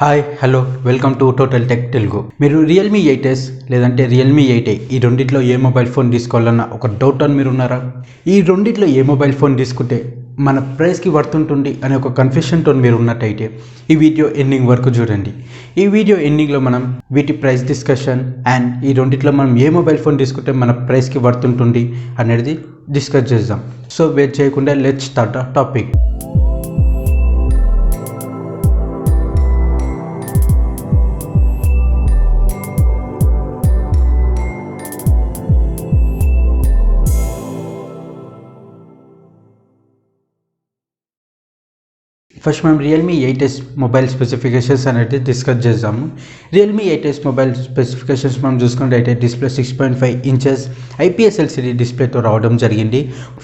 Hi hello welcome to total tech Telugu. మీరు Realme 8s లేదంటే Realme 8i ఈ రెండిట్లో ఏ మొబైల్ ఫోన్ తీసుకోవాలన్న ఒక డౌట్ అని మీరు ఉన్నారా? ఈ రెండిట్లో ఏ మొబైల్ ఫోన్ తీసుకుంటే మన ప్రైస్కి వర్తుంటుంది అనే ఒక కన్ఫ్యూషన్తో మీరు ఉన్నట్టయితే ఈ వీడియో ఎండింగ్ వరకు చూడండి. ఈ వీడియో ఎండింగ్లో మనం వీటి ప్రైస్ డిస్కషన్ అండ్ ఈ రెండిట్లో మనం ఏ మొబైల్ ఫోన్ తీసుకుంటే మన ప్రైస్కి వర్తుంటుంది అనేది డిస్కస్ చేద్దాం. సో వెయిట్ చేయకుండా let's start the topic. First మనం రియల్మీ 8s మొబైల్ స్పెసిఫికేషన్స్ అనేది డిస్కస్ చేద్దాము. రియల్మీ 8s మొబైల్ స్పెసిఫికేషన్స్ మనం చూసుకున్నట్టయితే డిస్ప్లే 6.5 ఇంచెస్ IPS LCD డిస్ప్లేతో రావడం జరిగింది.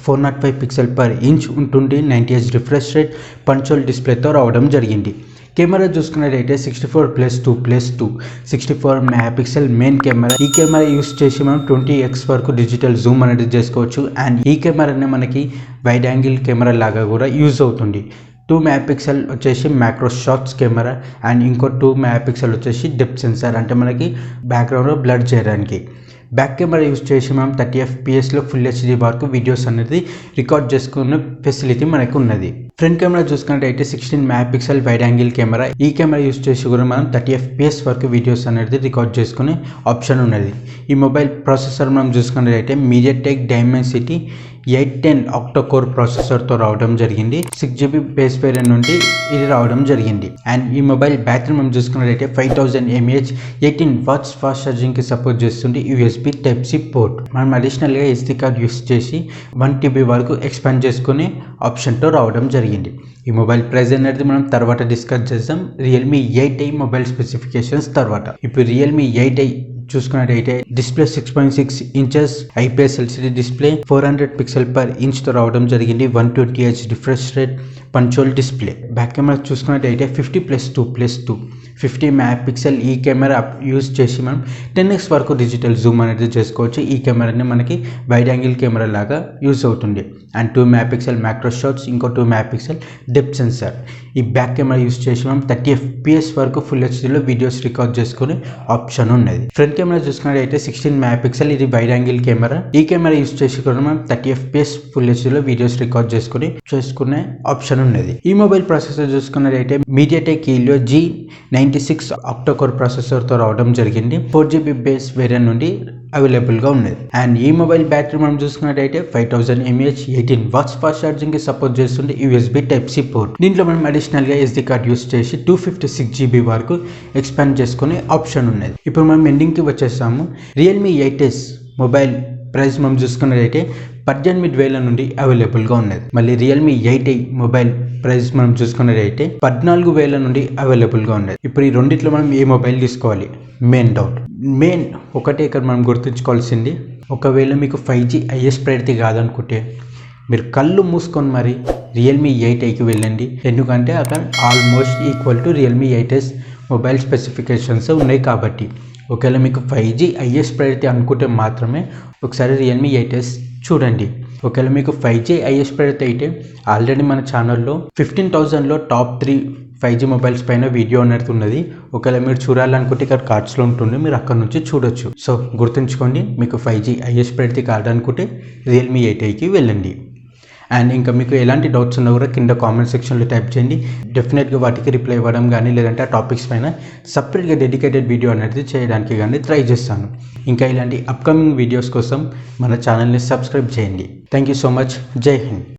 405 పిక్సెల్ పర్ ఇంచ్ ఉంటుంది. 90Hz రిఫ్రెష్ రేట్ పంచోల్ డిస్ప్లేతో రావడం జరిగింది. కెమెరా చూసుకున్నట్టయితే 64+2+2 64 మెగాపిక్సెల్ మెయిన్ కెమెరా. ఈ కెమెరా యూస్ చేసి మనం 20x వరకు డిజిటల్ జూమ్ అనేది చేసుకోవచ్చు. అండ్ ఈ కెమెరానే మనకి వైడ్ యాంగిల్ కెమెరా లాగా కూడా యూజ్ అవుతుంది. 2 మెగాపిక్సెల్ వచ్చేసి మ్యాక్రో షాట్స్ కెమెరా అండ్ ఇంకో 2 మెగాపిక్సెల్ వచ్చేసి డెప్త్ సెన్సార్, అంటే మనకి బ్యాక్గ్రౌండ్లో బ్లర్ చేయడానికి. బ్యాక్ కెమెరా యూస్ చేసి మనం 30 FPSలో ఫుల్ HD వరకు వీడియోస్ అనేది రికార్డ్ చేసుకునే ఫెసిలిటీ మనకు ఉన్నది. ఫ్రంట్ కెమెరా చూసుకున్నట్టయితే 16 మెగాపిక్సెల్ వైడ్ యాంగిల్ కెమెరా. ఈ కెమెరా యూస్ చేసి కూడా మనం 30 FPS వరకు వీడియోస్ అనేది రికార్డ్ చేసుకునే ఆప్షన్ ఉన్నది. ఈ మొబైల్ ప్రాసెసర్ మనం చూసుకున్నట్టయితే MediaTek Dimensity 810 ఆక్టో కోర్ ప్రాసెసర్తో రావడం జరిగింది. 6GB బేస్ వేరియంట్ నుండి ఇది రావడం జరిగింది. అండ్ ఈ మొబైల్ బ్యాటరీ మనం చూసుకున్నట్టయితే 5000 mAh 18 వాట్స్ ఫాస్ట్ ఛార్జింగ్కి సపోర్ట్ చేస్తుంది. USB Type-C port. మనం అడిషనల్గా SD కార్డ్ యూస్ చేసి 1TB వరకు ఎక్స్పాండ్ చేసుకునే ఆప్షన్తో రావడం జరిగింది. ఈ మొబైల్ ప్రైస్ అనేది మనం తర్వాత డిస్కస్ చేద్దాం రియల్మీ 8i మొబైల్ స్పెసిఫికేషన్స్ తర్వాత. ఇప్పుడు రియల్మీ 8i చూసుకున్నట్టయితే display 6.6 inches IPS LCD display 400 pixel per ఇంచ్తో రావడం జరిగింది. 120Hz refresh rate punch hole display. Back camera చూసుకున్నట్టయితే 50+2+2 50 మెగాపిక్సెల్ ఈ కెమెరా యూజ్ చేసి మనం 10x వరకు డిజిటల్ జూమ్ అనేది చేసుకోవచ్చు. ఈ కెమెరాని మనకి వైడ్ యాంగిల్ కెమెరా లాగా యూజ్ అవుతుంది. అండ్ 2 మెగాపిక్సెల్ మ్యాక్రో షాట్స్, ఇంకో 2 మెగాపిక్సెల్ డెప్త్ సెన్సార్. ఈ బ్యాక్ కెమెరా యూజ్ చేసి మనం 30 FPS వరకు ఫుల్ HDలో వీడియోస్ రికార్డ్ చేసుకునే ఆప్షన్ ఉన్నది. ఫ్రంట్ కెమెరా చూసుకున్నట్టయితే 16 మెగాపిక్సెల్ ఇది వైడ్ యాంగిల్ కెమెరా. ఈ కెమెరా యూజ్ చేసి కూడా మనం 30 FPS ఫుల్ HDలో వీడియోస్ రికార్డ్ చేసుకునే ఆప్షన్ ఉన్నది. ఈ మొబైల్ ప్రాసెసర్ చూసుకున్నట్టయితే MediaTek Helio G96 octa core ప్రాసెసర్తో రావడం జరిగింది. 4GB బేస్ వేరియంట్ నుండి అవైలబుల్గా ఉన్నది. అండ్ ఈ మొబైల్ బ్యాటరీ మనం చూసుకున్నట్టయితే 5000 mAh 18 వాట్స్ ఫాస్ట్ ఛార్జింగ్కి సపోర్ట్ చేస్తుంది. USB Type-C port. దీంట్లో మనం అడిషనల్గా SD కార్డ్ యూస్ చేసి 256GB వరకు ఎక్స్పాండ్ చేసుకునే ఆప్షన్ ఉన్నది. ఇప్పుడు మనం ఎండింగ్కి వచ్చేసాము. రియల్మీ 8s మొబైల్ ప్రైస్ మనం చూసుకున్నట్టయితే 18,000 నుండి అవైలబుల్గా ఉన్నది. మళ్ళీ రియల్మీ 8i మొబైల్ ప్రైస్ మనం చూసుకున్నట్టయితే 14,000 నుండి అవైలబుల్గా ఉన్నది. ఇప్పుడు ఈ రెండిట్లో మనం ఏ మొబైల్ తీసుకోవాలి? మెయిన్ ఒకటే ఇక్కడ మనం గుర్తుంచుకోవాల్సింది, ఒకవేళ మీకు 5G హైయెస్ట్ ప్రయారిటీ కాదనుకుంటే మీరు కళ్ళు మూసుకొని మరి రియల్మీ 8iకి వెళ్ళండి. ఎందుకంటే అక్కడ almost equal to Realme 8s mobile specifications ఉన్నాయి కాబట్టి. ఒకవేళ మీకు 5G హైయెస్ట్ ప్రయారిటీ అనుకుంటే మాత్రమే ఒకసారి రియల్మీ 8s చూడండి. ఒకవేళ మీకు 5G హైయెస్ట్ ప్రయారిటీ అయితే ఆల్రెడీ మన ఛానల్లో 15,000లో టాప్ 3 5G మొబైల్స్ పైన వీడియో అనేది ఉన్నది. ఒకవేళ మీరు చూడాలనుకుంటే ఇక్కడ కార్డ్స్లో ఉంటుంది, మీరు అక్కడ నుంచి చూడొచ్చు. సో గుర్తుంచుకోండి, మీకు 5G హైయెస్ట్ ప్రయారిటీ కావాలనుకుంటే రియల్మీ 8iకి వెళ్ళండి. అండ్ ఇంకా మీకు ఎలాంటి డౌట్స్ ఉన్నా కూడా కింద కామెంట్ సెక్షన్లో టైప్ చేయండి. డెఫినెట్గా వాటికి రిప్లై ఇవ్వడం కానీ లేదంటే ఆ టాపిక్స్ పైన సపరేట్గా డెడికేటెడ్ వీడియో అనేది చేయడానికి కానీ ట్రై చేస్తాను. ఇంకా ఇలాంటి అప్కమింగ్ వీడియోస్ కోసం మన ఛానల్ని సబ్స్క్రైబ్ చేయండి. Thank you so much. జై హింద్.